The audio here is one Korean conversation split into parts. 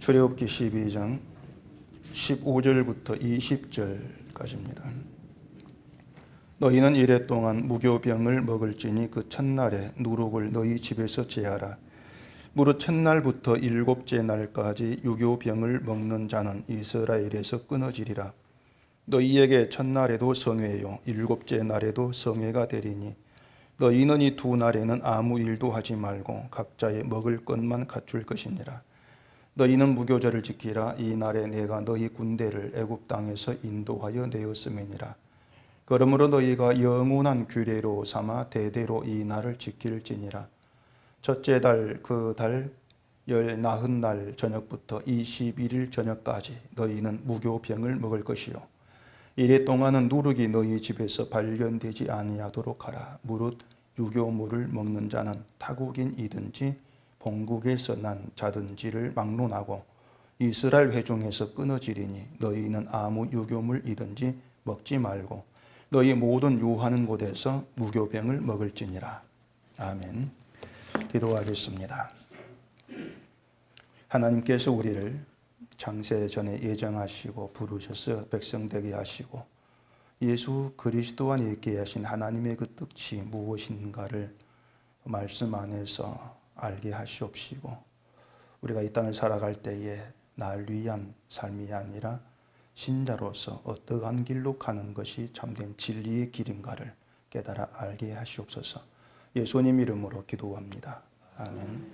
출애굽기 12장 15절부터 20절까지입니다. 너희는 이레 동안 무교병을 먹을지니 그 첫날에 누룩을 너희 집에서 제하라. 무릇 첫날부터 일곱째 날까지 유교병을 먹는 자는 이스라엘에서 끊어지리라. 너희에게 첫날에도 성회요 일곱째 날에도 성회가 되리니 너희는 이 두 날에는 아무 일도 하지 말고 각자의 먹을 것만 갖출 것이니라. 너희는 무교절을 지키라. 이 날에 내가 너희 군대를 애굽 땅에서 인도하여 내었음이니라. 그러므로 너희가 영원한 규례로 삼아 대대로 이 날을 지킬지니라. 첫째 달 그 달 열 나흔 날 저녁부터 21일 저녁까지 너희는 무교병을 먹을 것이요 이래 동안은 누룩이 너희 집에서 발견되지 아니하도록 하라. 무릇 유교물을 먹는 자는 타국인이든지 본국에서 난 자든지를 막론하고 이스라엘 회중에서 끊어지리니 너희는 아무 유교물이든지 먹지 말고 너희 모든 유하는 곳에서 무교병을 먹을지니라. 아멘. 기도하겠습니다. 하나님께서 우리를 창세 전에 예정하시고 부르셔서 백성 되게 하시고 예수 그리스도 안에 있게 하신 하나님의 그 뜻이 무엇인가를 말씀 안에서 알게 하시옵시고 우리가 이 땅을 살아갈 때에 날 위한 삶이 아니라 신자로서 어떠한 길로 가는 것이 참된 진리의 길인가를 깨달아 알게 하시옵소서. 예수님 이름으로 기도합니다. 아멘.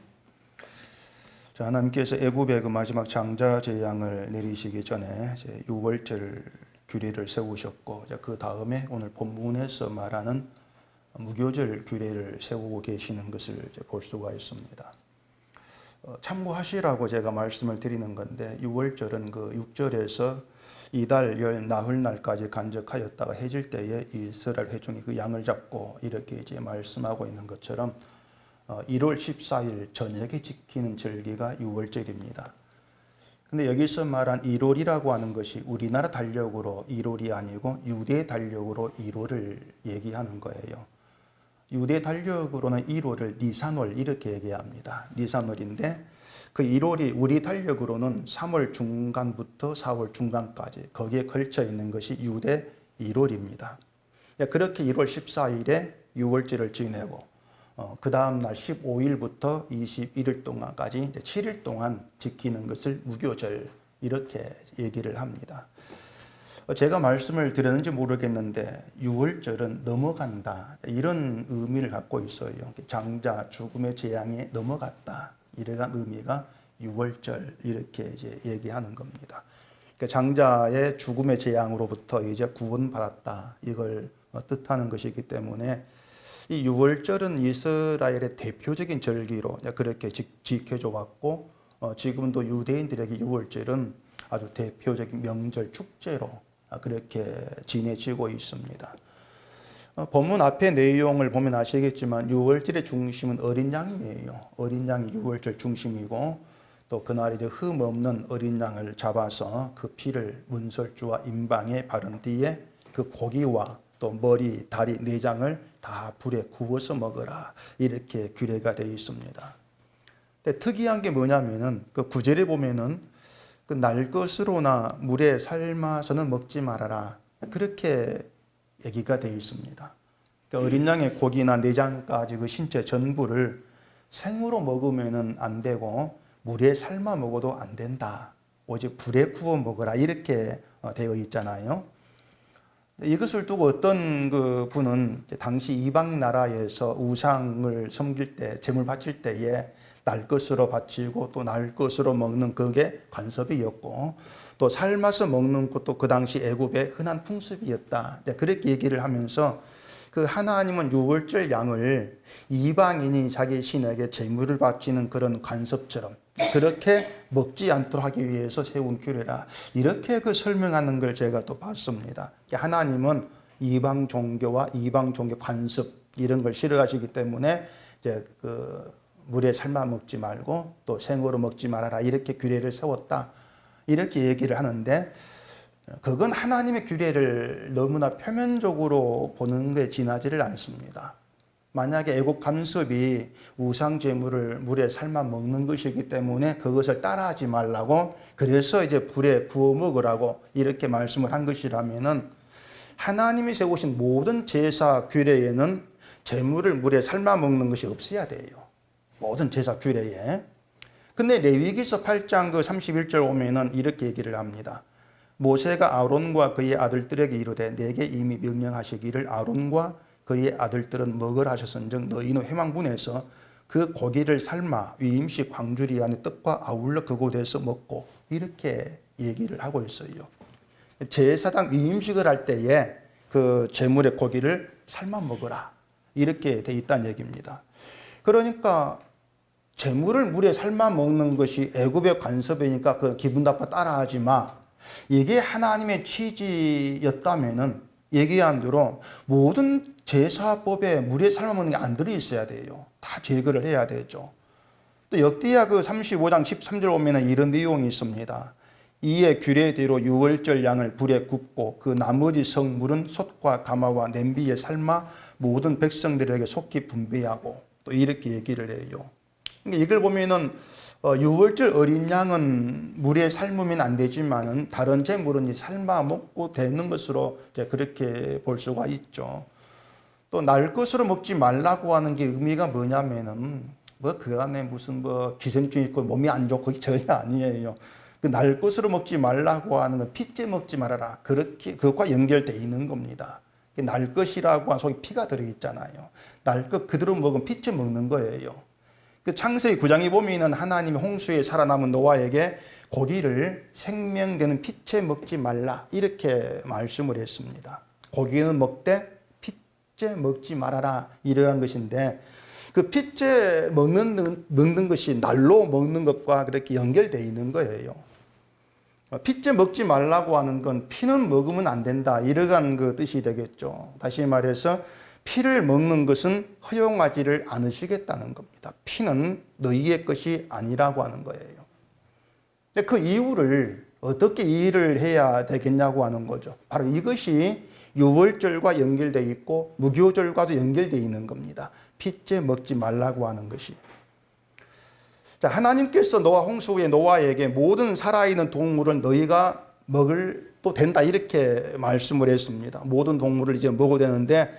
자, 하나님께서 애굽의 그 마지막 장자 재앙을 내리시기 전에 이제 6월절 규례를 세우셨고 그 다음에 오늘 본문에서 말하는 무교절 규례를 세우고 계시는 것을 볼 수가 있습니다. 참고하시라고 제가 말씀을 드리는 건데 6월절은 그 6절에서 이달 열 나흘날까지 간적하였다가 해질 때에 이스라엘 회중이 그 양을 잡고 이렇게 이제 말씀하고 있는 것처럼 1월 14일 저녁에 지키는 절기가 6월절입니다. 근데 여기서 말한 1월이라고 하는 것이 우리나라 달력으로 1월이 아니고 유대 달력으로 1월을 얘기하는 거예요. 유대 달력으로는 1월을 니산월 이렇게 얘기합니다. 니산월인데 그 1월이 우리 달력으로는 3월 중간부터 4월 중간까지 거기에 걸쳐 있는 것이 유대 1월입니다. 그렇게 1월 14일에 6월절을 지내고 그 다음 날 15일부터 21일 동안까지 이제 7일 동안 지키는 것을 무교절 이렇게 얘기를 합니다. 제가 말씀을 드렸는지 모르겠는데 6월절은 넘어간다 이런 의미를 갖고 있어요. 장자 죽음의 재앙에 넘어갔다 이러한 의미가 6월절 이렇게 이제 얘기하는 겁니다. 장자의 죽음의 재앙으로부터 이제 구원받았다 이걸 뜻하는 것이기 때문에 이 6월절은 이스라엘의 대표적인 절기로 그렇게 지켜져 왔고 지금도 유대인들에게 6월절은 아주 대표적인 명절 축제로 그렇게 지내지고 있습니다. 본문 앞의 내용을 보면 아시겠지만 6월절의 중심은 어린 양이에요. 어린 양이 6월절 중심이고 또 그날 이제 흠 없는 어린 양을 잡아서 그 피를 문설주와 임방에 바른 뒤에 그 고기와 또 머리, 다리, 내장을 다 불에 구워서 먹어라 이렇게 규례가 되어 있습니다. 근데 특이한 게 뭐냐면은 그 구절에 보면은 그 날 것으로나 물에 삶아서는 먹지 말아라 그렇게 얘기가 되어 있습니다. 그러니까 어린 양의 고기나 내장까지 그 신체 전부를 생으로 먹으면은 안 되고 물에 삶아 먹어도 안 된다. 오직 불에 구워 먹어라 이렇게 되어 있잖아요. 이것을 두고 어떤 그 분은 당시 이방 나라에서 우상을 섬길 때 제물 바칠 때에 날 것으로 바치고 또 날 것으로 먹는 그게 관습이었고 또 삶아서 먹는 것도 그 당시 애굽의 흔한 풍습이었다. 그렇게 얘기를 하면서 그 하나님은 6월절 양을 이방인이 자기 신에게 제물을 바치는 그런 관습처럼 그렇게 먹지 않도록 하기 위해서 세운 규례라 이렇게 그 설명하는 걸 제가 또 봤습니다. 하나님은 이방 종교와 이방 종교 관습 이런 걸 싫어하시기 때문에 이제 그 물에 삶아 먹지 말고 또 생으로 먹지 말아라 이렇게 규례를 세웠다 이렇게 얘기를 하는데 그건 하나님의 규례를 너무나 표면적으로 보는 게 지나지를 않습니다. 만약에 애국 간섭이 우상 제물을 물에 삶아 먹는 것이기 때문에 그것을 따라하지 말라고, 그래서 이제 불에 구워 먹으라고 이렇게 말씀을 한 것이라면은, 하나님이 세우신 모든 제사 규례에는 제물을 물에 삶아 먹는 것이 없어야 돼요. 모든 제사 규례에. 근데 레위기서 8장 그 31절 오면은 이렇게 얘기를 합니다. 모세가 아론과 그의 아들들에게 이르되 내게 이미 명령하시기를 아론과 그의 아들들은 먹으라 하셨은즉 너희는 회막문에서 그 고기를 삶아 위임식 광주리 안에 떡과 아울러 그곳에서 먹고, 이렇게 얘기를 하고 있어요. 제사장 위임식을 할 때에 그 제물의 고기를 삶아 먹으라, 이렇게 돼 있다는 얘기입니다. 그러니까 제물을 물에 삶아 먹는 것이 애굽의 간섭이니까 그 기분 나빠 따라하지 마, 이게 하나님의 취지였다면은 얘기한 대로 모든 제사법에 물에 삶아 먹는 게 안 들어 있어야 돼요. 다 제거를 해야 되죠. 또 역대하 그 35장 13절 오면은 이런 내용이 있습니다. 이에 규례대로 유월절 양을 불에 굽고 그 나머지 성물은 솥과 가마와 냄비에 삶아 모든 백성들에게 속히 분배하고, 또 이렇게 얘기를 해요. 그러니까 이걸 보면은 유월절 어린 양은 물에 삶으면 안 되지만은 다른 제물은 삶아 먹고 되는 것으로 이제 그렇게 볼 수가 있죠. 또 날 것으로 먹지 말라고 하는 게 의미가 뭐냐면은 뭐 그 안에 무슨 뭐 기생충 있고 몸이 안 좋고 그게 전혀 아니에요. 그 날 것으로 먹지 말라고 하는 건 핏째 먹지 말아라, 그렇게 그것과 연결되어 있는 겁니다. 날 것이라고 하는 속에 피가 들어 있잖아요. 날 것 그대로 먹으면 핏째 먹는 거예요. 그 창세기 9장에 보면은 하나님이 홍수에 살아남은 노아에게 고기를 생명되는 핏째 먹지 말라, 이렇게 말씀을 했습니다. 고기는 먹되 핏째 먹지 말아라, 이러한 것인데, 그 핏째 먹는 것이 날로 먹는 것과 그렇게 연결되어 있는 거예요. 핏째 먹지 말라고 하는 건 피는 먹으면 안 된다, 이러한 그 뜻이 되겠죠. 다시 말해서 피를 먹는 것은 허용하지를 않으시겠다는 겁니다. 피는 너희의 것이 아니라고 하는 거예요. 그 이유를 어떻게 이해를 해야 되겠냐고 하는 거죠. 바로 이것이 유월절과 연결되어 있고 무교절과도 연결되어 있는 겁니다. 핏째 먹지 말라고 하는 것이. 자, 하나님께서 노아 홍수 후에 노아에게 모든 살아있는 동물은 너희가 먹을도 된다, 이렇게 말씀을 했습니다. 모든 동물을 이제 먹어도 되는데,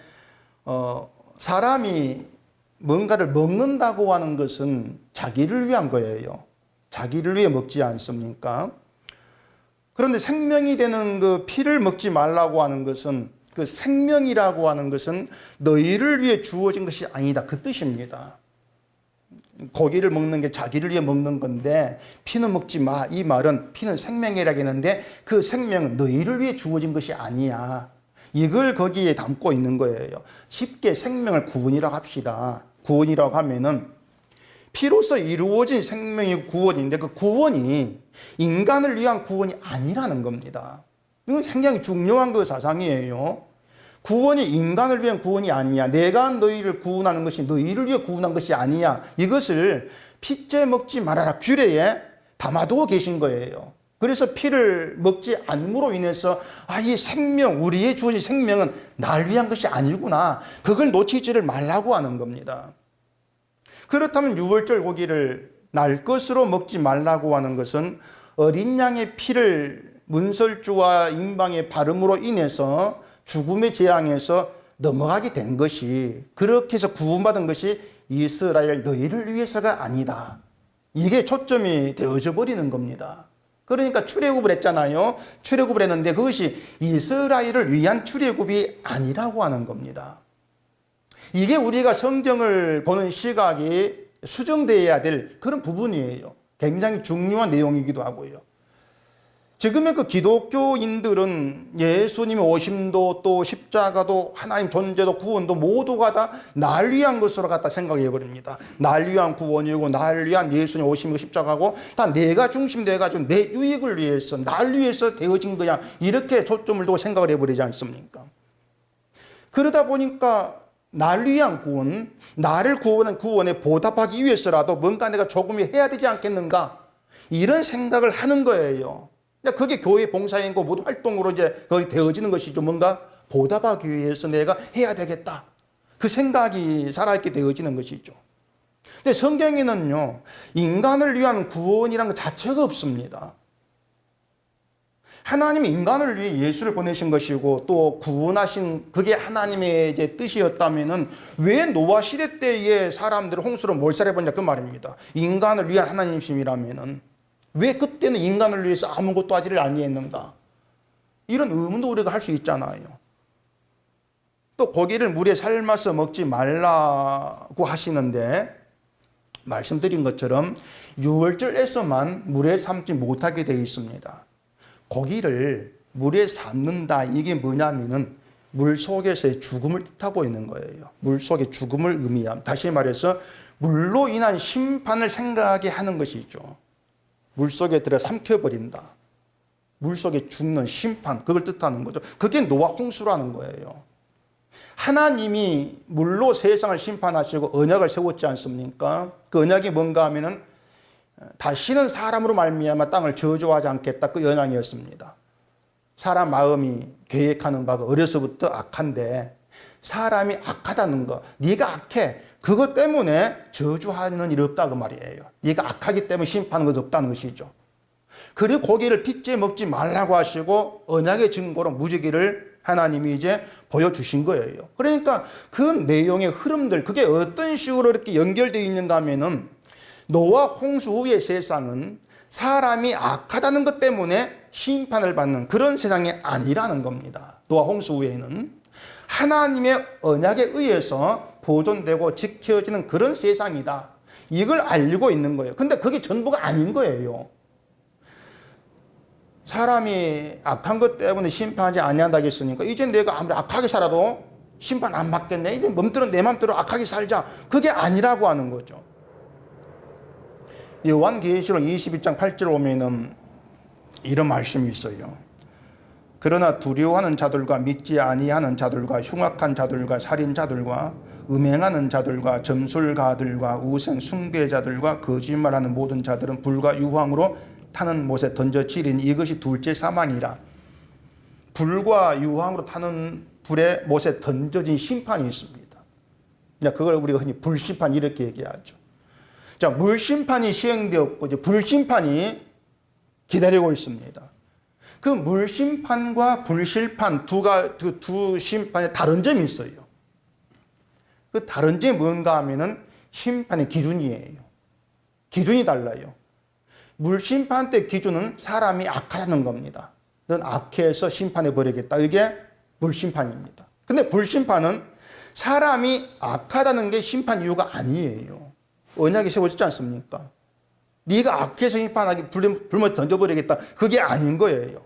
사람이 뭔가를 먹는다고 하는 것은 자기를 위한 거예요. 자기를 위해 먹지 않습니까? 그런데 생명이 되는 그 피를 먹지 말라고 하는 것은, 그 생명이라고 하는 것은 너희를 위해 주어진 것이 아니다, 그 뜻입니다. 고기를 먹는 게 자기를 위해 먹는 건데 피는 먹지 마, 이 말은 피는 생명이라고 했는데 그 생명은 너희를 위해 주어진 것이 아니야, 이걸 거기에 담고 있는 거예요. 쉽게 생명을 구원이라고 합시다. 구원이라고 하면은 피로서 이루어진 생명이 구원인데 그 구원이 인간을 위한 구원이 아니라는 겁니다. 이건 굉장히 중요한 그 사상이에요. 구원이 인간을 위한 구원이 아니야. 내가 너희를 구원하는 것이 너희를 위해 구원한 것이 아니야. 이것을 핏째 먹지 말아라 규례에 담아두고 계신 거예요. 그래서 피를 먹지 않음으로 인해서 이 생명, 우리의 주어진 생명은 날 위한 것이 아니구나, 그걸 놓치지를 말라고 하는 겁니다. 그렇다면 유월절 고기를 날 것으로 먹지 말라고 하는 것은 어린 양의 피를 문설주와 임방의 발음으로 인해서 죽음의 재앙에서 넘어가게 된 것이, 그렇게 해서 구원받은 것이 이스라엘 너희를 위해서가 아니다, 이게 초점이 되어져 버리는 겁니다. 그러니까 출애굽을 했잖아요. 출애굽을 했는데 그것이 이스라엘을 위한 출애굽이 아니라고 하는 겁니다. 이게 우리가 성경을 보는 시각이 수정되어야 될 그런 부분이에요. 굉장히 중요한 내용이기도 하고요. 지금의 그 기독교인들은 예수님의 오심도 또 십자가도 하나님 존재도 구원도 모두가 다 날 위한 것으로 갖다 생각해 버립니다. 날 위한 구원이고 날 위한 예수님 오심이고 십자가고 다 내가 중심돼가지고 내 유익을 위해서 날 위해서 되어진 거야, 이렇게 초점을 두고 생각을 해버리지 않습니까? 그러다 보니까 날 위한 구원, 나를 구원한 구원에 보답하기 위해서라도 뭔가 내가 조금 해야 되지 않겠는가, 이런 생각을 하는 거예요. 그게 교회 봉사인고 모든 활동으로 이제 거의 되어지는 것이죠. 뭔가 보답하기 위해서 내가 해야 되겠다. 그 생각이 살아있게 되어지는 것이죠. 근데 성경에는요, 인간을 위한 구원이라는 것 자체가 없습니다. 하나님이 인간을 위해 예수를 보내신 것이고 또 구원하신 그게 하나님의 이제 뜻이었다면은 왜 노아 시대 때에 사람들을 홍수로 몰살해버렸냐 그 말입니다. 인간을 위한 하나님이심이라면은 왜 그때는 인간을 위해서 아무것도 하지를 아니했는가? 이런 의문도 우리가 할 수 있잖아요. 또 고기를 물에 삶아서 먹지 말라고 하시는데 말씀드린 것처럼 유월절에서만 물에 삶지 못하게 되어 있습니다. 고기를 물에 삶는다 이게 뭐냐면은 물 속에서의 죽음을 뜻하고 있는 거예요. 물 속의 죽음을 의미합니다. 다시 말해서 물로 인한 심판을 생각하게 하는 것이죠. 물 속에 들어 삼켜버린다. 물 속에 죽는 심판, 그걸 뜻하는 거죠. 그게 노아 홍수라는 거예요. 하나님이 물로 세상을 심판하시고 언약을 세웠지 않습니까? 그 언약이 뭔가 하면은 다시는 사람으로 말미암아 땅을 저주하지 않겠다. 그 언약이었습니다. 사람 마음이 계획하는 바가 어려서부터 악한데 사람이 악하다는 거, 네가 악해. 그것 때문에 저주하는 일이 없다 그 말이에요. 네가 악하기 때문에 심판하는 것 없다는 것이죠. 그리고 고기를 핏째 먹지 말라고 하시고 언약의 증거로 무지개를 하나님이 이제 보여주신 거예요. 그러니까 그 내용의 흐름들, 그게 어떤 식으로 이렇게 연결되어 있는가 하면은 노아 홍수 후의 세상은 사람이 악하다는 것 때문에 심판을 받는 그런 세상이 아니라는 겁니다. 노아 홍수 후에는 하나님의 언약에 의해서 보존되고 지켜지는 그런 세상이다. 이걸 알고 있는 거예요. 근데 그게 전부가 아닌 거예요. 사람이 악한 것 때문에 심판하지 아니한다고 했으니까 이제 내가 아무리 악하게 살아도 심판 안 받겠네. 이제 내 맘대로 악하게 살자. 그게 아니라고 하는 거죠. 요한계시록 22장 8절 오면은 이런 말씀이 있어요. 그러나 두려워하는 자들과 믿지 아니하는 자들과 흉악한 자들과 살인자들과 음행하는 자들과 점술가들과 우상 숭배자들과 거짓말하는 모든 자들은 불과 유황으로 타는 못에 던져지리니 이것이 둘째 사망이라. 불과 유황으로 타는 불의 못에 던져진 심판이 있습니다. 그걸 우리가 흔히 불심판 이렇게 얘기하죠. 자, 물심판이 시행되었고 이제 불심판이 기다리고 있습니다. 그 물심판과 불심판 두 심판에 다른 점이 있어요. 그 다른 점이 뭔가 하면은 심판의 기준이에요. 기준이 달라요. 물심판 때 기준은 사람이 악하다는 겁니다. 넌 악해서 심판해 버리겠다. 이게 물심판입니다. 근데 불심판은 사람이 악하다는 게 심판 이유가 아니에요. 언약이 세워지지 않습니까? 네가 악해서 심판하기 불못 던져버리겠다. 그게 아닌 거예요.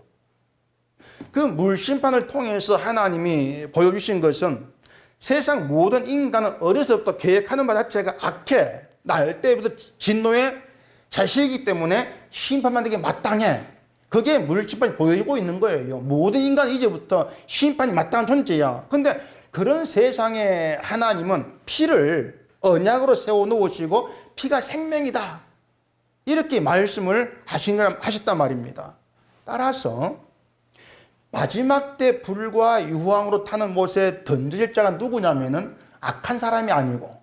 그 물심판을 통해서 하나님이 보여주신 것은 세상 모든 인간은 어려서부터 계획하는 바 자체가 악해. 날 때부터 진노의 자식이기 때문에 심판받는 게 마땅해. 그게 물심판이 보여주고 있는 거예요. 모든 인간은 이제부터 심판이 마땅한 존재야. 근데 그런 세상에 하나님은 피를 언약으로 세워놓으시고 피가 생명이다. 이렇게 말씀을 하셨단 말입니다. 따라서 마지막 때 불과 유황으로 타는 못에 던져질 자가 누구냐면은 악한 사람이 아니고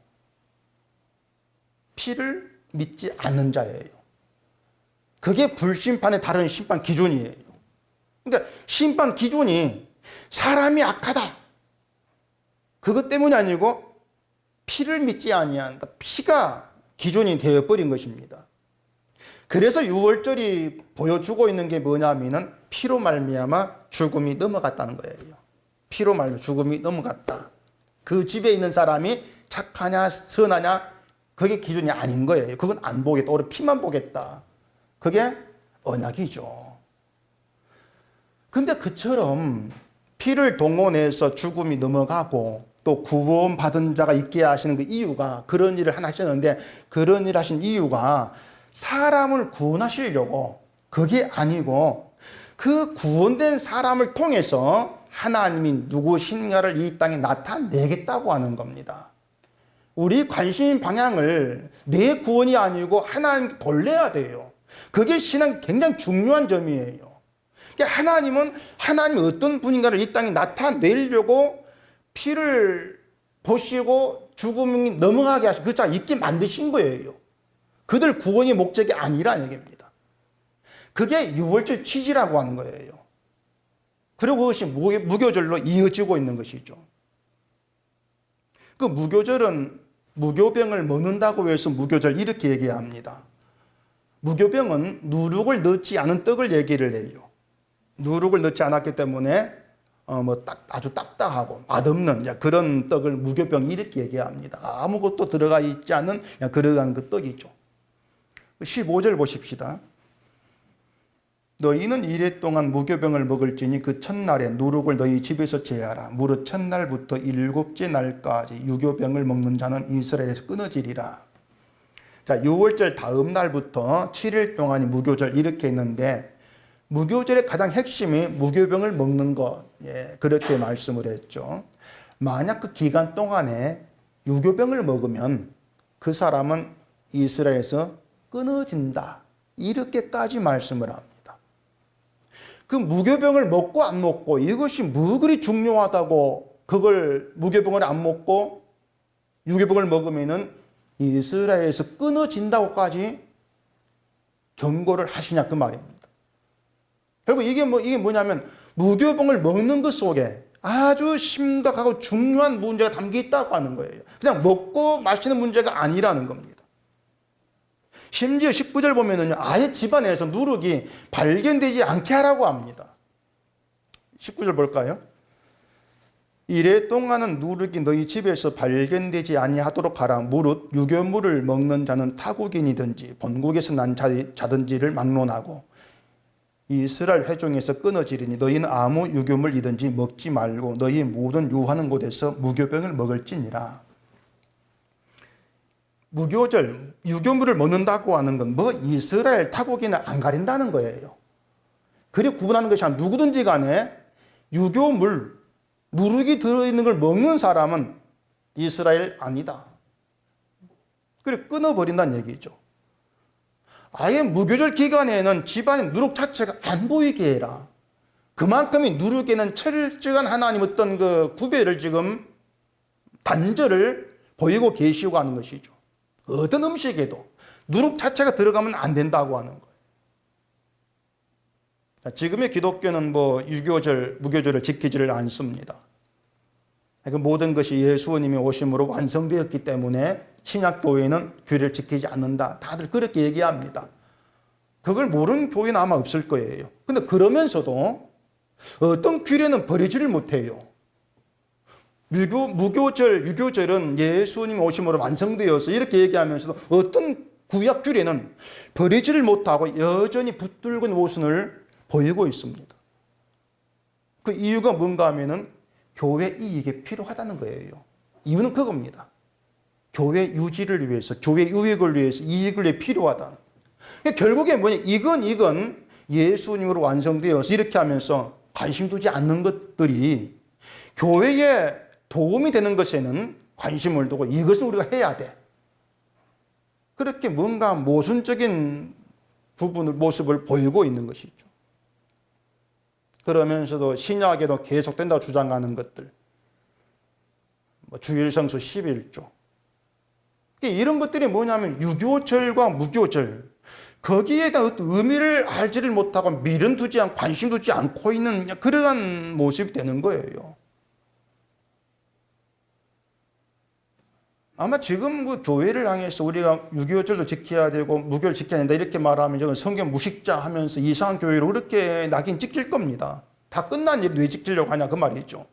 피를 믿지 않는 자예요. 그게 불심판의 다른 심판 기준이에요. 그러니까 심판 기준이 사람이 악하다. 그것 때문이 아니고 피를 믿지 아니한다. 피가 기준이 되어버린 것입니다. 그래서 유월절이 보여주고 있는 게 뭐냐면은 피로 말미암아 죽음이 넘어갔다는 거예요. 피로 말미암아 죽음이 넘어갔다. 그 집에 있는 사람이 착하냐 선하냐 그게 기준이 아닌 거예요. 그건 안 보겠다. 오히려 피만 보겠다. 그게 언약이죠. 근데 그처럼 피를 동원해서 죽음이 넘어가고 또 구원받은 자가 있게 하시는 그 이유가 그런 일을 하나 하셨는데 그런 일을 하신 이유가 사람을 구원하시려고 그게 아니고 그 구원된 사람을 통해서 하나님이 누구신가를 이 땅에 나타내겠다고 하는 겁니다. 우리 관심 방향을 내 구원이 아니고 하나님께 돌려야 돼요. 그게 신앙 굉장히 중요한 점이에요. 하나님은 하나님이 어떤 분인가를 이 땅에 나타내려고 피를 보시고 죽음이 넘어가게 하신 그 자 있게 만드신 거예요. 그들 구원이 목적이 아니라는 얘기입니다. 그게 유월절 취지라고 하는 거예요. 그리고 그것이 무교절로 이어지고 있는 것이죠. 그 무교절은 무교병을 먹는다고 해서 무교절 이렇게 얘기합니다. 무교병은 누룩을 넣지 않은 떡을 얘기를 해요. 누룩을 넣지 않았기 때문에 아주 딱딱하고 맛없는 그런 떡을 무교병 이렇게 얘기합니다. 아무것도 들어가 있지 않은 그러한 그 떡이죠. 15절 보십시다. 너희는 이래 동안 무교병을 먹을지니 그 첫날에 누룩을 너희 집에서 제하라. 무릇 첫날부터 일곱째 날까지 유교병을 먹는 자는 이스라엘에서 끊어지리라. 자, 6월절 다음 날부터 7일 동안이 무교절 이렇게 있는데 무교절의 가장 핵심이 무교병을 먹는 것. 그렇게 말씀을 했죠. 만약 그 기간 동안에 유교병을 먹으면 그 사람은 이스라엘에서 끊어진다. 이렇게까지 말씀을 합니다. 그 무교병을 먹고 안 먹고 이것이 뭐 그리 중요하다고 그걸 무교병을 안 먹고 유교병을 먹으면은 이스라엘에서 끊어진다고까지 경고를 하시냐 그 말입니다. 결국 이게 뭐냐면 무교병을 먹는 것 속에 아주 심각하고 중요한 문제가 담겨 있다고 하는 거예요. 그냥 먹고 마시는 문제가 아니라는 겁니다. 심지어 19절 보면은요, 아예 집안에서 누룩이 발견되지 않게 하라고 합니다. 19절 볼까요? 이래 동안은 누룩이 너희 집에서 발견되지 아니하도록 하라. 무릇 유교물을 먹는 자는 타국인이든지 본국에서 난 자든지를 막론하고 이스라엘 회중에서 끊어지리니 너희는 아무 유교물이든지 먹지 말고 너희 모든 유하는 곳에서 무교병을 먹을지니라. 무교절, 유교물을 먹는다고 하는 건 이스라엘 타국인을 안 가린다는 거예요. 그리고 구분하는 것이 아니라 누구든지 간에 유교물, 누룩이 들어있는 걸 먹는 사람은 이스라엘 아니다. 그리고 끊어버린다는 얘기죠. 아예 무교절 기간에는 집안의 누룩 자체가 안 보이게 해라. 그만큼이 누룩에는 철저한 하나님 어떤 그 구별을 지금 단절을 보이고 계시고 하는 것이죠. 어떤 음식에도 누룩 자체가 들어가면 안 된다고 하는 거예요. 지금의 기독교는 유교절, 무교절을 지키지를 않습니다. 그 모든 것이 예수님이 오심으로 완성되었기 때문에 신약교회는 규례를 지키지 않는다. 다들 그렇게 얘기합니다. 그걸 모르는 교회는 아마 없을 거예요. 근데 그러면서도 어떤 규례는 버리지를 못해요. 무교절, 유교절은 예수님 오심으로 완성되어서 이렇게 얘기하면서도 어떤 구약 규례는 버리지를 못하고 여전히 붙들고 있는 모습을 보이고 있습니다. 그 이유가 뭔가 하면은 교회 이익이 필요하다는 거예요. 이유는 그겁니다. 교회 유지를 위해서, 교회 유익을 위해서, 이익을 위해 필요하다. 결국에 이건 예수님으로 완성되어서 이렇게 하면서 관심 두지 않는 것들이 교회에 도움이 되는 것에는 관심을 두고 이것은 우리가 해야 돼. 그렇게 뭔가 모순적인 모습을 보이고 있는 것이죠. 그러면서도 신약에도 계속된다고 주장하는 것들. 주일성수 11조. 이런 것들이 뭐냐면 유교절과 무교절. 거기에 대한 어떤 의미를 알지를 못하고 미련 두지 않고 관심 두지 않고 있는 그러한 모습이 되는 거예요. 아마 지금 그 교회를 향해서 우리가 유교절도 지켜야 되고 무교를 지켜야 된다 이렇게 말하면 성경 무식자 하면서 이상한 교회로 그렇게 낙인 찍힐 겁니다. 다 끝난 일 왜 지키려고 하냐 그 말이죠.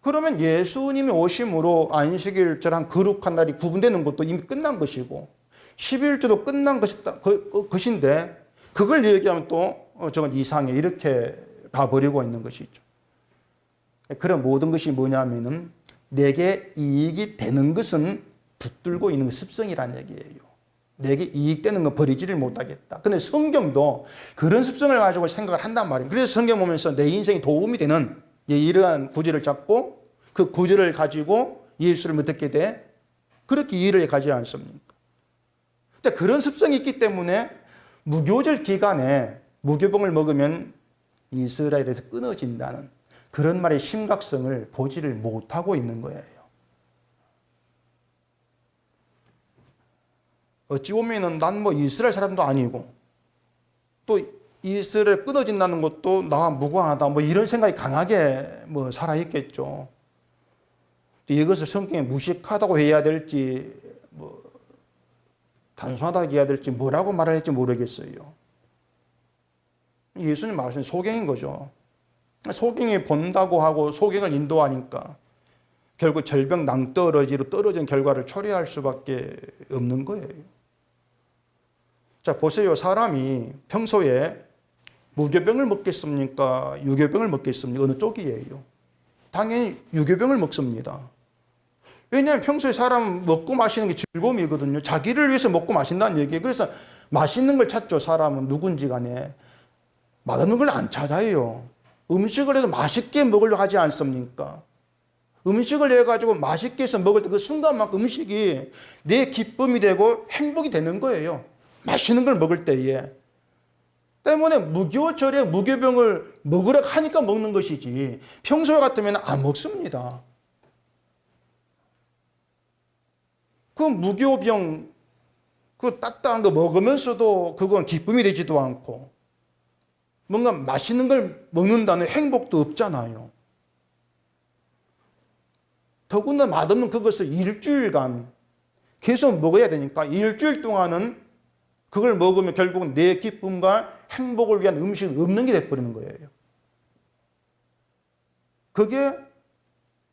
그러면 예수님이 오심으로 안식일절 한 거룩한 날이 구분되는 것도 이미 끝난 것이고 11조도 끝난 것인데 그걸 얘기하면 또 저건 이상해 이렇게 봐버리고 있는 것이죠. 그런 모든 것이 뭐냐면은 내게 이익이 되는 것은 붙들고 있는 습성이라는 얘기예요. 내게 이익되는 거 버리지를 못하겠다. 근데 성경도 그런 습성을 가지고 생각을 한단 말이에요. 그래서 성경 보면서 내 인생에 도움이 되는 이러한 구절을 잡고 그 구절을 가지고 예수를 어떻게 돼? 그렇게 이해를 가지 않습니까? 자, 그런 습성이 있기 때문에 무교절 기간에 무교병을 먹으면 이스라엘에서 끊어진다는 그런 말의 심각성을 보지를 못하고 있는 거예요. 어찌 보면은 난 뭐 이스라엘 사람도 아니고 또 이스라엘 끊어진다는 것도 나와 무관하다 뭐 이런 생각이 강하게 뭐 살아있겠죠. 이것을 성경에 무식하다고 해야 될지 뭐 단순하다고 해야 될지 뭐라고 말해야 할지 모르겠어요. 예수님 말씀이 소경인 거죠. 소경이 본다고 하고 소경을 인도하니까 결국 절벽 낭떠러지로 떨어진 결과를 초래할 수밖에 없는 거예요. 자, 보세요. 사람이 평소에 무교병을 먹겠습니까? 유교병을 먹겠습니까? 어느 쪽이에요? 당연히 유교병을 먹습니다. 왜냐하면 평소에 사람 먹고 마시는 게 즐거움이거든요. 자기를 위해서 먹고 마신다는 얘기예요. 그래서 맛있는 걸 찾죠. 사람은 누군지 간에. 맛없는 걸 안 찾아요. 음식을 해도 맛있게 먹으려고 하지 않습니까? 음식을 해가지고 맛있게 해서 먹을 때 그 순간만큼 음식이 내 기쁨이 되고 행복이 되는 거예요. 맛있는 걸 먹을 때에. 때문에 무교절에 무교병을 먹으라 하니까 먹는 것이지 평소에 같으면 안 먹습니다. 그 무교병, 그 따뜻한 거 먹으면서도 그건 기쁨이 되지도 않고 뭔가 맛있는 걸 먹는다는 행복도 없잖아요. 더군다나 맛없는 그것을 일주일간 계속 먹어야 되니까 일주일 동안은 그걸 먹으면 결국은 내 기쁨과 행복을 위한 음식은 없는 게 돼버리는 거예요. 그게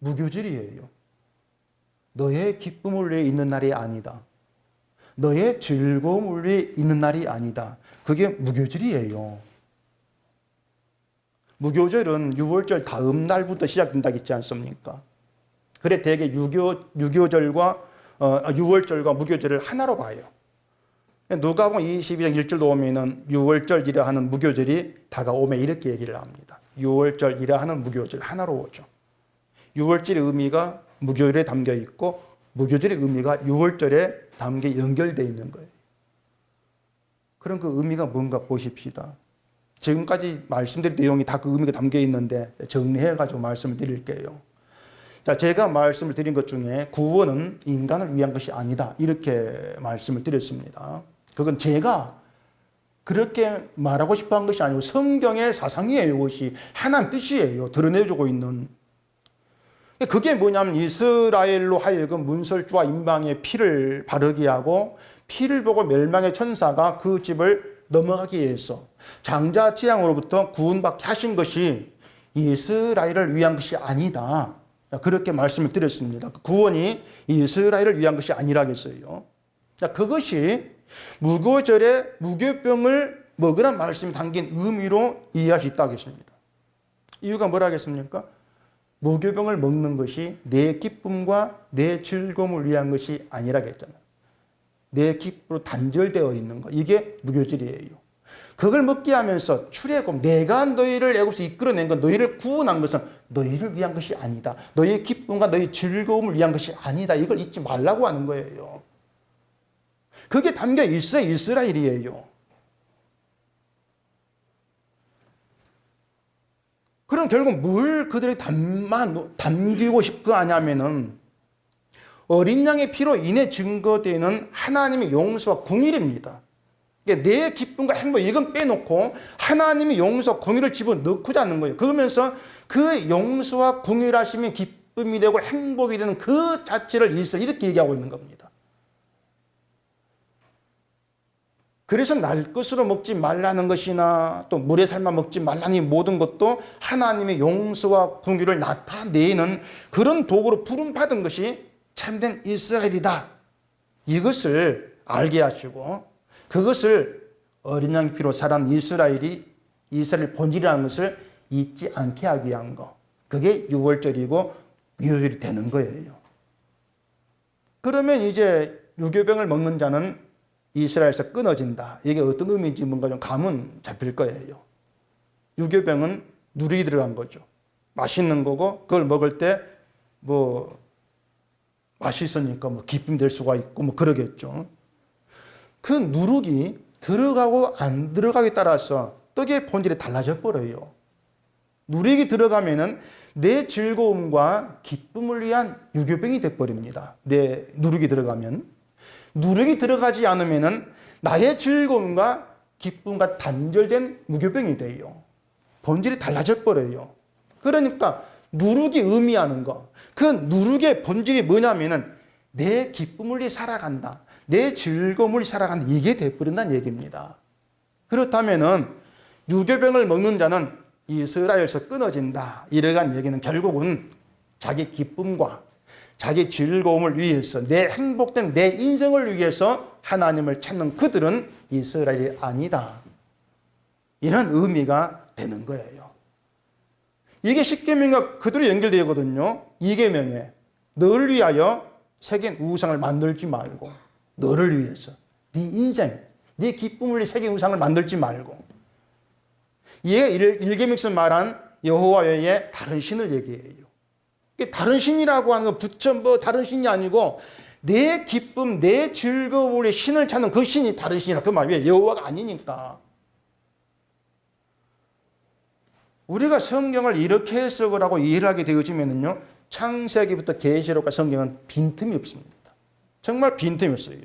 무교절이에요. 너의 기쁨을 위해 있는 날이 아니다. 너의 즐거움을 위해 있는 날이 아니다. 그게 무교절이에요. 무교절은 6월절 다음 날부터 시작된다고 했지 않습니까? 그래 대개 유교절과 6월절과 무교절을 하나로 봐요. 누가복음 22장 1절로 오면은 6월절이라 하는 무교절이 다가오면 이렇게 얘기를 합니다. 6월절이라 하는 무교절 하나로 오죠. 6월절의 의미가 무교절에 담겨 있고 무교절의 의미가 6월절에 담겨 연결되어 있는 거예요. 그럼 그 의미가 뭔가 보십시다. 지금까지 말씀드린 내용이 다 그 의미가 담겨 있는데 정리해가지고 말씀을 드릴게요. 자, 제가 말씀을 드린 것 중에 구원은 인간을 위한 것이 아니다. 이렇게 말씀을 드렸습니다. 그건 제가 그렇게 말하고 싶어 한 것이 아니고 성경의 사상이에요. 이것이 하나님 뜻이에요. 드러내주고 있는. 그게 뭐냐면 이스라엘로 하여금 문설주와 임방의 피를 바르게 하고 피를 보고 멸망의 천사가 그 집을 넘어가기 위해서 장자 재앙으로부터 구원받게 하신 것이 이스라엘을 위한 것이 아니다. 그렇게 말씀을 드렸습니다. 구원이 이스라엘을 위한 것이 아니라겠어요. 그것이 무교절에 무교병을 먹으란 말씀이 담긴 의미로 이해할 수 있다고 했습니다. 이유가 뭐라겠습니까? 무교병을 먹는 것이 내 기쁨과 내 즐거움을 위한 것이 아니라겠잖아요. 내 기쁨으로 단절되어 있는 것. 이게 무교절이에요. 그걸 먹게 하면서 출애굽, 내가 너희를 애굽에서 이끌어낸 것, 너희를 구원한 것은 너희를 위한 것이 아니다. 너희의 기쁨과 너희의 즐거움을 위한 것이 아니다. 이걸 잊지 말라고 하는 거예요. 그게 담겨 있어요. 이스라엘이에요. 그럼 결국 뭘 그들이 담기고 싶어 하냐면은 어린 양의 피로 인해 증거되는 하나님의 용서와 긍휼입니다. 내 기쁨과 행복 이건 빼놓고 하나님의 용서와 긍휼을 집어넣고자 하는 거예요. 그러면서 그 용서와 긍휼하심이 기쁨이 되고 행복이 되는 그 자체를 이렇게 얘기하고 있는 겁니다. 그래서 날 것으로 먹지 말라는 것이나 또 물에 삶아 먹지 말라는 이 모든 것도 하나님의 용서와 긍휼을 나타내는 그런 도구로 부름받은 것이 참된 이스라엘이다. 이것을 알게 하시고 그것을 어린 양 피로 살아난 이스라엘 본질이라는 것을 잊지 않게 하기 위한 거. 그게 6월절이고 유월절이 되는 거예요. 그러면 이제 유교병을 먹는 자는 이스라엘에서 끊어진다. 이게 어떤 의미인지 뭔가 좀 감은 잡힐 거예요. 유교병은 누룩이 들어간 거죠. 맛있는 거고 그걸 먹을 때 뭐 맛있으니까 뭐 기쁨 될 수가 있고 뭐 그러겠죠. 그 누룩이 들어가고 안 들어가기에 따라서 떡의 본질이 달라져 버려요. 누룩이 들어가면은 내 즐거움과 기쁨을 위한 유교병이 돼버립니다. 내 누룩이 들어가면. 누룩이 들어가지 않으면은 나의 즐거움과 기쁨과 단절된 무교병이 돼요. 본질이 달라져 버려요. 그러니까 누룩이 의미하는 거, 그 누룩의 본질이 뭐냐면은 내 기쁨을 위해 살아간다, 내 즐거움을 위해 살아간다, 이게 돼버린다는 얘기입니다. 그렇다면은 유교병을 먹는 자는 이스라엘에서 끊어진다, 이러한 얘기는 결국은 자기 기쁨과 자기 즐거움을 위해서, 내 행복된 내 인생을 위해서 하나님을 찾는 그들은 이스라엘이 아니다, 이런 의미가 되는 거예요. 이게 십계명과 그대로 연결되거든요. 이계명에 너를 위하여 새긴 우상을 만들지 말고, 너를 위해서 네 인생, 네 기쁨을 위해 새긴 우상을 만들지 말고. 이게 일계명에서 말한 여호와 외에 다른 신을 얘기해요. 다른 신이라고 하는 건 부처 뭐 다른 신이 아니고 내 기쁨, 내 즐거움을 위해 신을 찾는 그 신이 다른 신이라, 그 말. 왜? 여호와가 아니니까. 우리가 성경을 이렇게 해석을 하고 이해를 하게 되어지면요, 창세기부터 계시록과 성경은 빈틈이 없습니다. 정말 빈틈이 없어요.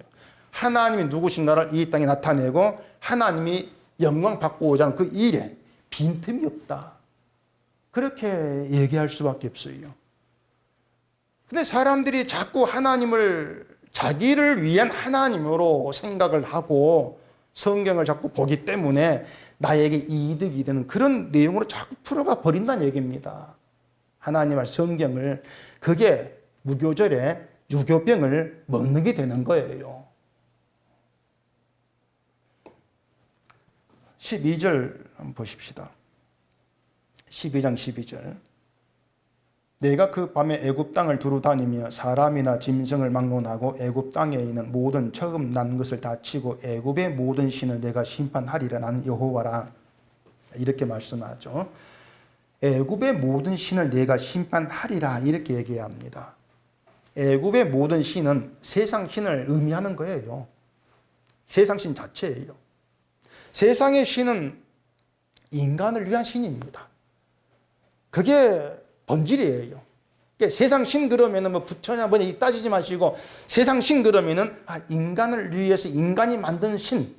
하나님이 누구신가를 이 땅에 나타내고 하나님이 영광 받고 오자는 그 일에 빈틈이 없다, 그렇게 얘기할 수밖에 없어요. 근데 사람들이 자꾸 하나님을 자기를 위한 하나님으로 생각을 하고 성경을 자꾸 보기 때문에 나에게 이득이 되는 그런 내용으로 자꾸 풀어가 버린다는 얘기입니다. 하나님의 성경을. 그게 무교절에 유교병을 먹는 게 되는 거예요. 12절 한번 보십시다. 12장 12절. 내가 그 밤에 애굽 땅을 두루 다니며 사람이나 짐승을 막론하고 애굽 땅에 있는 모든 처음 난 것을 다 치고 애굽의 모든 신을 내가 심판하리라. 나는 여호와라. 이렇게 말씀하죠. 애굽의 모든 신을 내가 심판하리라, 이렇게 얘기합니다. 애굽의 모든 신은 세상 신을 의미하는 거예요. 세상 신 자체예요. 세상의 신은 인간을 위한 신입니다. 그게 본질이에요. 그러니까 세상 신 그러면은 뭐 부처냐 뭐냐 따지지 마시고, 세상 신 그러면은 인간을 위해서 인간이 만든 신,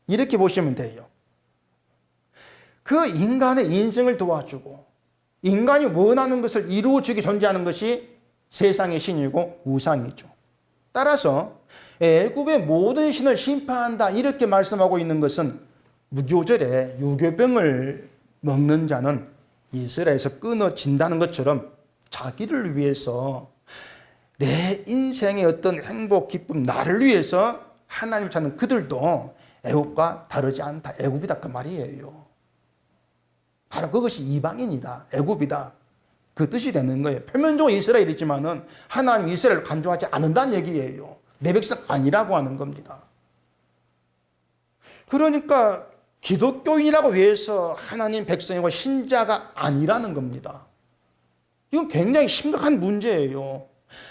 이렇게 보시면 돼요. 그 인간의 인생을 도와주고 인간이 원하는 것을 이루어주게 존재하는 것이 세상의 신이고 우상이죠. 따라서 애굽의 모든 신을 심판한다, 이렇게 말씀하고 있는 것은 무교절에 유교병을 먹는 자는 이스라엘에서 끊어진다는 것처럼 자기를 위해서, 내 인생의 어떤 행복, 기쁨, 나를 위해서 하나님을 찾는 그들도 애굽과 다르지 않다, 애굽이다, 그 말이에요. 바로 그것이 이방인이다, 애굽이다, 그 뜻이 되는 거예요. 표면적으로 이스라엘이지만은 하나님 이스라엘을 간주하지 않는다는 얘기예요. 내 백성 아니라고 하는 겁니다. 그러니까 기독교인이라고 해서 하나님 백성이고 신자가 아니라는 겁니다. 이건 굉장히 심각한 문제예요.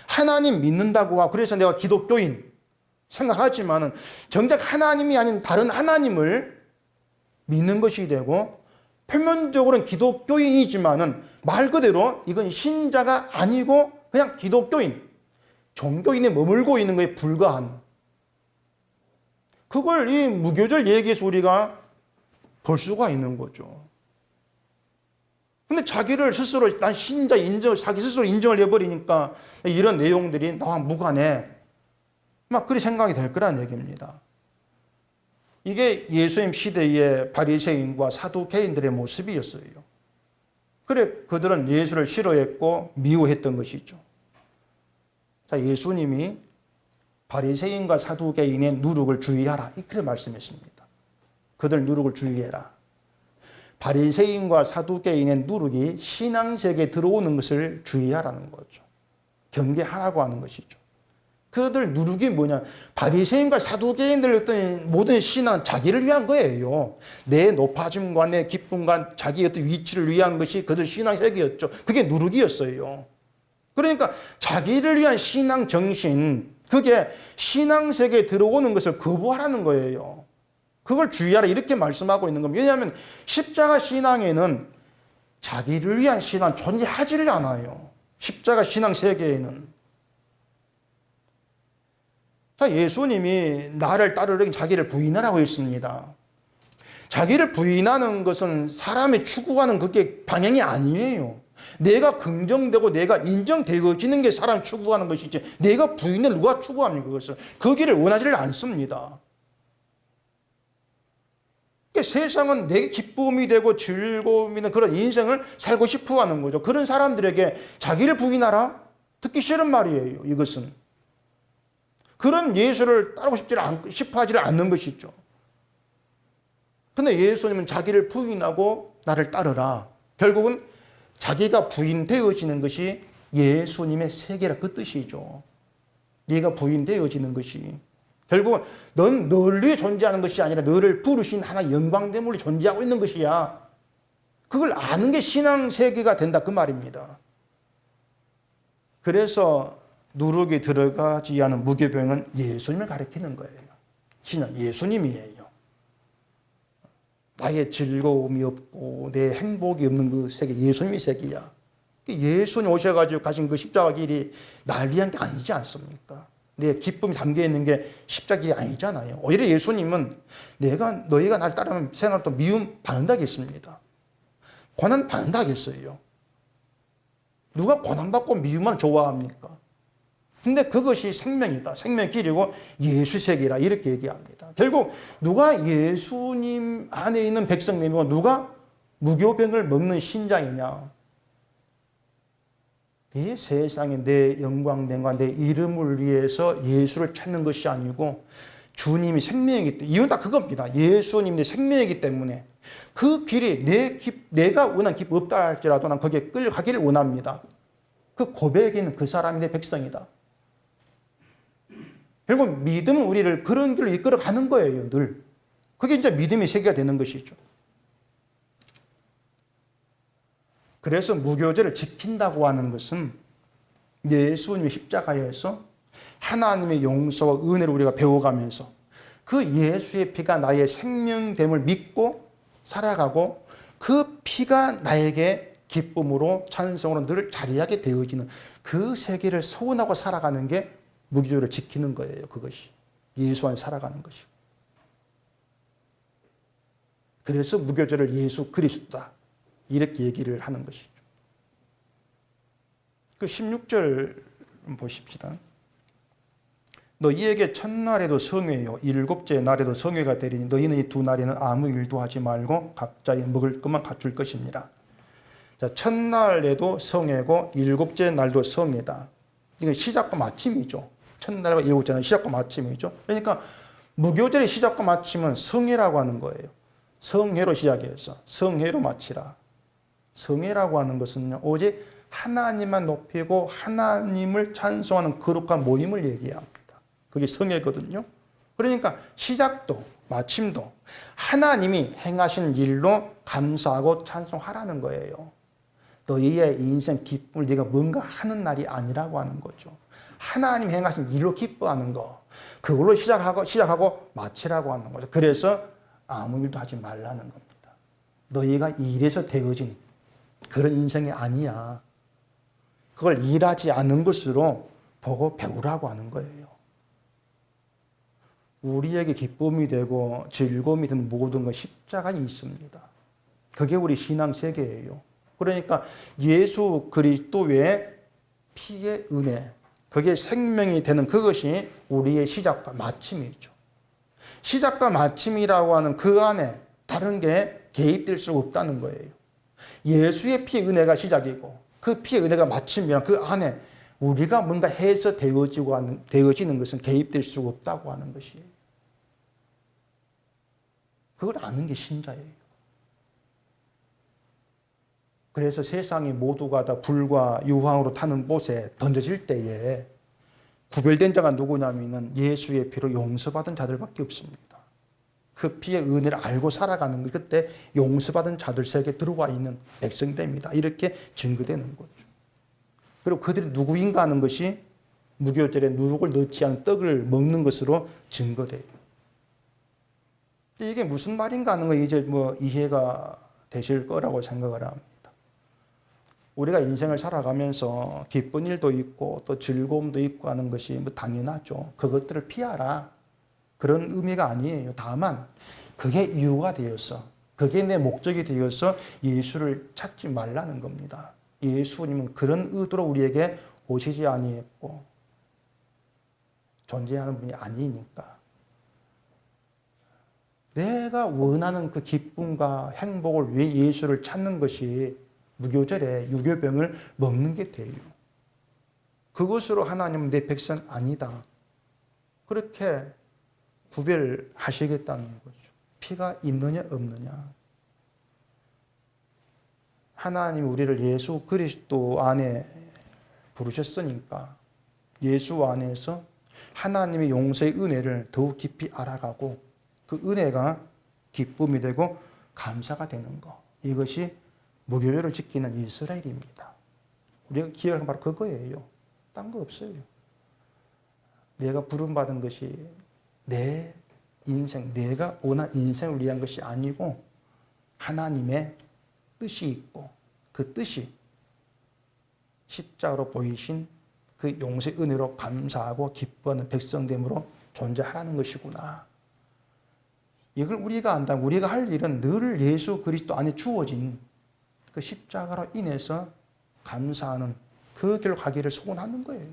하나님 믿는다고 하고 그래서 내가 기독교인 생각하지만은 정작 하나님이 아닌 다른 하나님을 믿는 것이 되고, 표면적으로는 기독교인이지만은 말 그대로 이건 신자가 아니고 그냥 기독교인, 종교인에 머물고 있는 것에 불과한, 그걸 이 무교절 얘기에서 우리가 볼 수가 있는 거죠. 근데 자기를 스스로 난 신자 인정을, 자기 스스로 인정을 해버리니까 이런 내용들이 나와 무관해, 막 그리 생각이 될 거란 얘기입니다. 이게 예수님 시대의 바리새인과 사두개인들의 모습이었어요. 그래 그들은 예수를 싫어했고 미워했던 것이죠. 자, 예수님이 바리새인과 사두개인의 누룩을 주의하라, 이렇게 말씀했습니다. 그들 누룩을 주의해라. 바리새인과 사두개인의 누룩이 신앙세계에 들어오는 것을 주의하라는 거죠. 경계하라고 하는 것이죠. 그들 누룩이 뭐냐? 바리새인과 사두개인들 어떤 모든 신앙은 자기를 위한 거예요. 내 높아짐과 내 기쁨과 자기의 어떤 위치를 위한 것이 그들 신앙세계였죠. 그게 누룩이었어요. 그러니까 자기를 위한 신앙 정신, 그게 신앙세계에 들어오는 것을 거부하라는 거예요. 그걸 주의하라, 이렇게 말씀하고 있는 겁니다. 왜냐하면 십자가 신앙에는 자기를 위한 신앙 존재하지를 않아요. 십자가 신앙 세계에는. 자, 예수님이 나를 따르려니 자기를 부인하라고 했습니다. 자기를 부인하는 것은 사람이 추구하는 그게 방향이 아니에요. 내가 긍정되고 내가 인정되어지는 게 사람이 추구하는 것이지, 내가 부인을 누가 추구합니까? 그것을. 그 길을 원하지를 않습니다. 세상은 내게 기쁨이 되고 즐거움이 되는 그런 인생을 살고 싶어 하는 거죠. 그런 사람들에게 자기를 부인하라? 듣기 싫은 말이에요, 이것은. 그런 예수를 따르고 싶어 하지를 않는 것이죠. 근데 예수님은 자기를 부인하고 나를 따르라. 결국은 자기가 부인되어지는 것이 예수님의 세계라 그 뜻이죠. 네가 부인되어지는 것이. 결국은 넌 널 위해 존재하는 것이 아니라 너를 부르신 하나의 영광됨으로 존재하고 있는 것이야. 그걸 아는 게 신앙 세계가 된다 그 말입니다. 그래서 누룩이 들어가지 않은 무교병은 예수님을 가리키는 거예요. 신앙 예수님이에요. 나의 즐거움이 없고 내 행복이 없는 그 세계, 예수님의 세계야. 예수님 오셔가지고 가신 그 십자가 길이 날 위한 게 아니지 않습니까? 내 기쁨이 담겨 있는 게 십자가 길이 아니잖아요. 오히려 예수님은 너희가 날 따르면 생활 또 미움 받는다겠습니다. 고난 받는다겠어요. 누가 고난받고 미움을 좋아합니까? 근데 그것이 생명이다. 생명의 길이고 예수 세계라 이렇게 얘기합니다. 결국 누가 예수님 안에 있는 백성님이고 누가 무교병을 먹는 신장이냐. 이 세상에 내 영광됨과 내 이름을 위해서 예수를 찾는 것이 아니고 주님이 생명이기 때문에, 이유는 다 그겁니다. 예수님이 생명이기 때문에 그 길이 내가 원한 기쁨 없다 할지라도 난 거기에 끌려가기를 원합니다. 그 고백에는 그 사람이 내 백성이다. 결국 믿음은 우리를 그런 길로 이끌어가는 거예요, 늘. 그게 이제 믿음의 세계가 되는 것이죠. 그래서 무교제를 지킨다고 하는 것은 예수님의 십자가에서 하나님의 용서와 은혜를 우리가 배워가면서 그 예수의 피가 나의 생명됨을 믿고 살아가고 그 피가 나에게 기쁨으로 찬송으로 늘 자리하게 되어지는 그 세계를 소원하고 살아가는 게 무교제를 지키는 거예요. 그것이 예수 안에 살아가는 것이. 그래서 무교제를 예수 그리스도다 이렇게 얘기를 하는 것이죠. 그 16절 보십시다. 너희에게 첫날에도 성회요 일곱째 날에도 성회가 되리니 너희는 이 두 날에는 아무 일도 하지 말고 각자의 먹을 것만 갖출 것입니다. 자, 첫날에도 성회고 일곱째 날도 성회다. 이건 시작과 마침이죠. 첫날과 일곱째 날 시작과 마침이죠. 그러니까 무교절의 시작과 마침은 성회라고 하는 거예요. 성회로 시작해서 성회로 마치라. 성회라고 하는 것은 오직 하나님만 높이고 하나님을 찬송하는 거룩한 모임을 얘기합니다. 그게 성회거든요. 그러니까 시작도 마침도 하나님이 행하신 일로 감사하고 찬송하라는 거예요. 너희의 인생 기쁨을 네가 뭔가 하는 날이 아니라고 하는 거죠. 하나님 행하신 일로 기뻐하는 거. 그걸로 시작하고 마치라고 하는 거죠. 그래서 아무 일도 하지 말라는 겁니다. 너희가 일에서 되어진 그런 인생이 아니야. 그걸 일하지 않는 것으로 보고 배우라고 하는 거예요. 우리에게 기쁨이 되고 즐거움이 되는 모든 건 십자가에 있습니다. 그게 우리 신앙 세계예요. 그러니까 예수 그리스도의 피의 은혜, 그게 생명이 되는 그것이 우리의 시작과 마침이죠. 시작과 마침이라고 하는 그 안에 다른 게 개입될 수 없다는 거예요. 예수의 피의 은혜가 시작이고 그 피의 은혜가 마침이란 그 안에 우리가 뭔가 해서 되어지는 것은 개입될 수 없다고 하는 것이에요. 그걸 아는 게 신자예요. 그래서 세상이 모두가 다 불과 유황으로 타는 못에 던져질 때에 구별된 자가 누구냐면은 예수의 피로 용서받은 자들밖에 없습니다. 그 피의 은혜를 알고 살아가는 것, 그때 용서받은 자들 세계에 들어와 있는 백성됩니다. 이렇게 증거되는 거죠. 그리고 그들이 누구인가 하는 것이 무교절에 누룩을 넣지 않은 떡을 먹는 것으로 증거돼요. 이게 무슨 말인가 하는 거 이제 이해가 되실 거라고 생각을 합니다. 우리가 인생을 살아가면서 기쁜 일도 있고 또 즐거움도 있고 하는 것이 뭐 당연하죠. 그것들을 피하라. 그런 의미가 아니에요. 다만 그게 이유가 되어서 그게 내 목적이 되어서 예수를 찾지 말라는 겁니다. 예수님은 그런 의도로 우리에게 오시지 아니했고 존재하는 분이 아니니까. 내가 원하는 그 기쁨과 행복을 위해 예수를 찾는 것이 무교절에 유교병을 먹는 게 돼요. 그것으로 하나님은 내 백성 아니다. 그렇게 구별하시겠다는 거죠. 피가 있느냐 없느냐. 하나님 우리를 예수 그리스도 안에 부르셨으니까 예수 안에서 하나님의 용서의 은혜를 더욱 깊이 알아가고 그 은혜가 기쁨이 되고 감사가 되는 것. 이것이 무교절을 지키는 이스라엘입니다. 우리가 기억하는 바로 그거예요. 딴 거 없어요. 내가 부름받은 것이 내 인생, 내가 원한 인생을 위한 것이 아니고 하나님의 뜻이 있고 그 뜻이 십자가로 보이신 그 용서의 은혜로 감사하고 기뻐하는 백성됨으로 존재하라는 것이구나. 이걸 우리가 안다면 우리가 할 일은 늘 예수 그리스도 안에 주어진 그 십자가로 인해서 감사하는 그 길로 가기를 소원하는 거예요.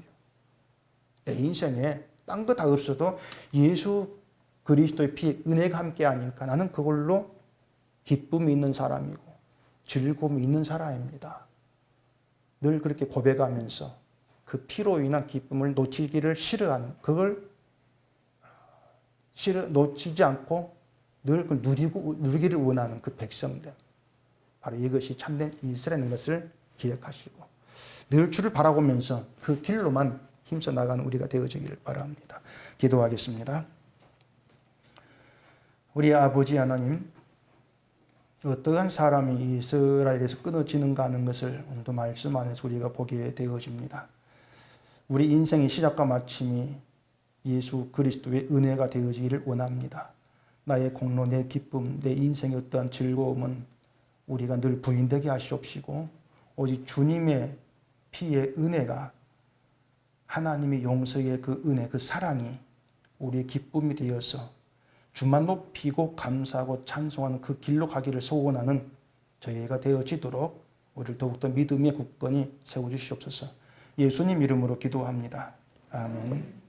내 인생에 딴 거 다 없어도 예수 그리스도의 피, 은혜가 함께 하니까 나는 그걸로 기쁨이 있는 사람이고 즐거움이 있는 사람입니다. 늘 그렇게 고백하면서 그 피로 인한 기쁨을 놓치기를 싫어하는, 그걸 놓치지 않고 늘 그걸 누리기를 원하는 그 백성들. 바로 이것이 참된 이스라엘인 것을 기억하시고 늘 주를 바라보면서 그 길로만 힘써 나가는 우리가 되어지기를 바랍니다. 기도하겠습니다. 우리 아버지 하나님, 어떠한 사람이 이스라엘에서 끊어지는가 하는 것을 오늘도 말씀 안에서 우리가 보게 되어집니다. 우리 인생의 시작과 마침이 예수 그리스도의 은혜가 되어지기를 원합니다. 나의 공로, 내 기쁨, 내 인생의 어떠한 즐거움은 우리가 늘 부인되게 하시옵시고 오직 주님의 피의 은혜가 하나님의 용서의 그 은혜, 그 사랑이 우리의 기쁨이 되어서 주만 높이고 감사하고 찬송하는 그 길로 가기를 소원하는 저희가 되어지도록 우리를 더욱더 믿음의 굳건히 세워주시옵소서. 예수님 이름으로 기도합니다. 아멘.